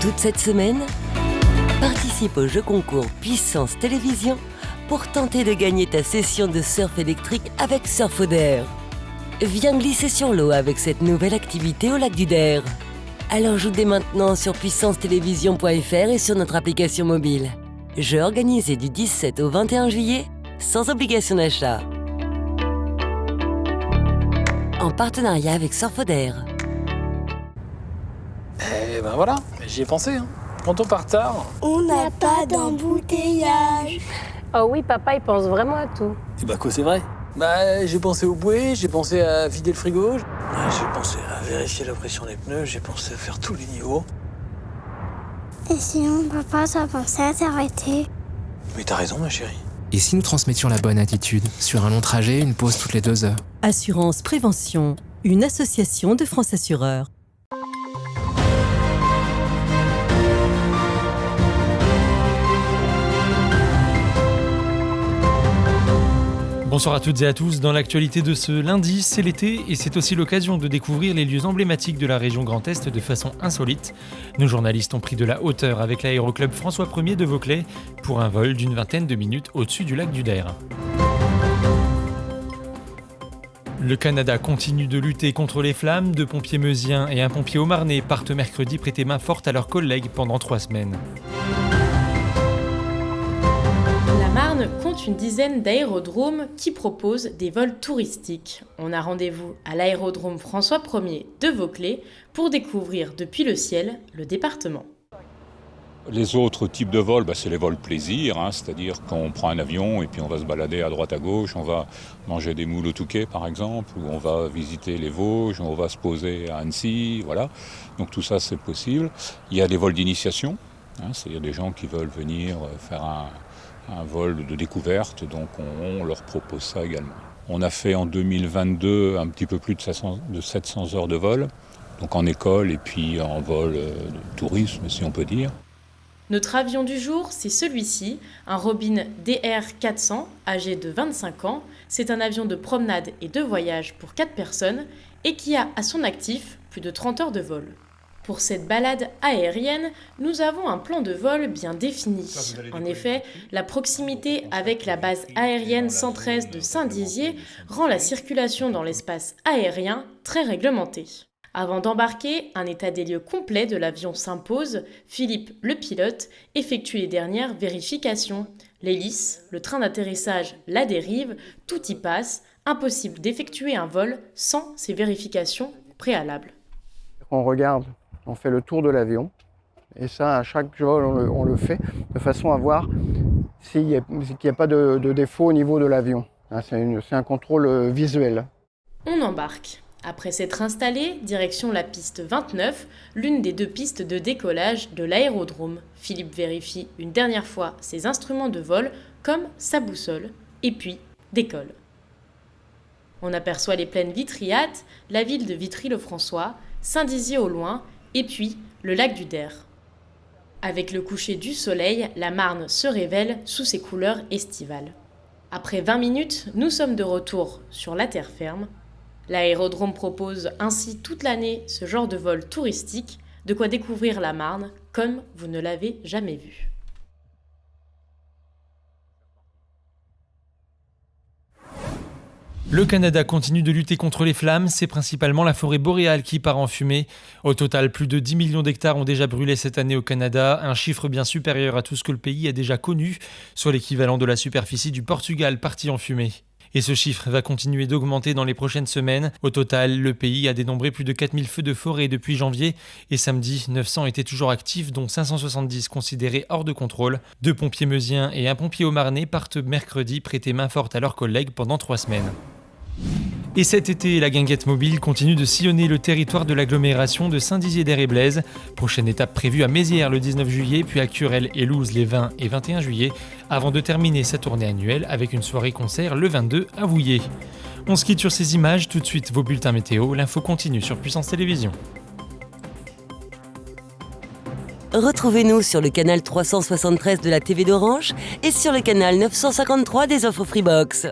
Toute cette semaine, participe au jeu concours Puissance Télévision pour tenter de gagner ta session de surf électrique avec Surfodder. Viens glisser sur l'eau avec cette nouvelle activité au lac du Der. Alors joue dès maintenant sur puissancetélévision.fr et sur notre application mobile. Jeu organisé du 17 au 21 juillet, sans obligation d'achat. En partenariat avec Surfodder. Eh ben voilà, j'y ai pensé. Quand on part tard... On n'a pas d'embouteillage. Oh oui, papa, il pense vraiment à tout. Et bah quoi, c'est vrai. J'ai pensé au bouée, j'ai pensé à vider le frigo. J'ai pensé à vérifier la pression des pneus, j'ai pensé à faire tous les niveaux. Et sinon, papa, t'as pensé à t'arrêter? Mais t'as raison, ma chérie. Et si nous transmettions la bonne attitude? Sur un long trajet, une pause toutes les 2 heures. Assurance Prévention, une association de France Assureurs. Bonsoir à toutes et à tous. Dans l'actualité de ce lundi, c'est l'été et c'est aussi l'occasion de découvrir les lieux emblématiques de la région Grand Est de façon insolite. Nos journalistes ont pris de la hauteur avec l'aéroclub François 1er de Vauclès pour un vol d'une vingtaine de minutes au-dessus du lac du Der. Le Canada continue de lutter contre les flammes. 2 pompiers meusiens et un pompier haut-marnais partent mercredi prêter main forte à leurs collègues pendant 3 semaines. La Marne compte une dizaine d'aérodromes qui proposent des vols touristiques. On a rendez-vous à l'aérodrome François 1er de Vauclès pour découvrir depuis le ciel le département. Les autres types de vols, c'est les vols plaisir, c'est-à-dire qu'on prend un avion et puis on va se balader à droite à gauche, on va manger des moules au Touquet par exemple, ou on va visiter les Vosges, on va se poser à Annecy, voilà. Donc tout ça c'est possible. Il y a des vols d'initiation, c'est-à-dire des gens qui veulent venir faire un vol de découverte, donc on leur propose ça également. On a fait en 2022 un petit peu plus de 700 heures de vol, donc en école et puis en vol de tourisme si on peut dire. Notre avion du jour, c'est celui-ci, un Robin DR400, âgé de 25 ans. C'est un avion de promenade et de voyage pour 4 personnes et qui a à son actif plus de 30 heures de vol. Pour cette balade aérienne, nous avons un plan de vol bien défini. En effet, la proximité avec la base aérienne 113 de Saint-Dizier rend la circulation dans l'espace aérien très réglementée. Avant d'embarquer, un état des lieux complet de l'avion s'impose. Philippe, le pilote, effectue les dernières vérifications. L'hélice, le train d'atterrissage, la dérive, tout y passe. Impossible d'effectuer un vol sans ces vérifications préalables. On regarde, on fait le tour de l'avion. Et ça, à chaque vol, on le fait de façon à voir s'il n'y a pas de défaut au niveau de l'avion. C'est un contrôle visuel. On embarque. Après s'être installé, direction la piste 29, l'une des 2 pistes de décollage de l'aérodrome. Philippe vérifie une dernière fois ses instruments de vol, comme sa boussole, et puis décolle. On aperçoit les plaines vitriates, la ville de Vitry-le-François, Saint-Dizier au loin, et puis le lac du Der. Avec le coucher du soleil, la Marne se révèle sous ses couleurs estivales. Après 20 minutes, nous sommes de retour sur la terre ferme. L'aérodrome propose ainsi toute l'année ce genre de vol touristique, de quoi découvrir la Marne comme vous ne l'avez jamais vu. Le Canada continue de lutter contre les flammes, c'est principalement la forêt boréale qui part en fumée. Au total, plus de 10 millions d'hectares ont déjà brûlé cette année au Canada, un chiffre bien supérieur à tout ce que le pays a déjà connu, soit l'équivalent de la superficie du Portugal parti en fumée. Et ce chiffre va continuer d'augmenter dans les prochaines semaines. Au total, le pays a dénombré plus de 4000 feux de forêt depuis janvier. Et samedi, 900 étaient toujours actifs, dont 570 considérés hors de contrôle. 2 pompiers meusiens et un pompier haut-marnais partent mercredi prêter main forte à leurs collègues pendant 3 semaines. Et cet été, la guinguette mobile continue de sillonner le territoire de l'agglomération de Saint-Dizier-d'Air-et-Blaise. Prochaine étape prévue à Mézières le 19 juillet, puis à Curel et Louz les 20 et 21 juillet, avant de terminer sa tournée annuelle avec une soirée-concert le 22 à Vouillers. On se quitte sur ces images, tout de suite vos bulletins météo, l'info continue sur Puissance Télévision. Retrouvez-nous sur le canal 373 de la TV d'Orange et sur le canal 953 des offres Freebox.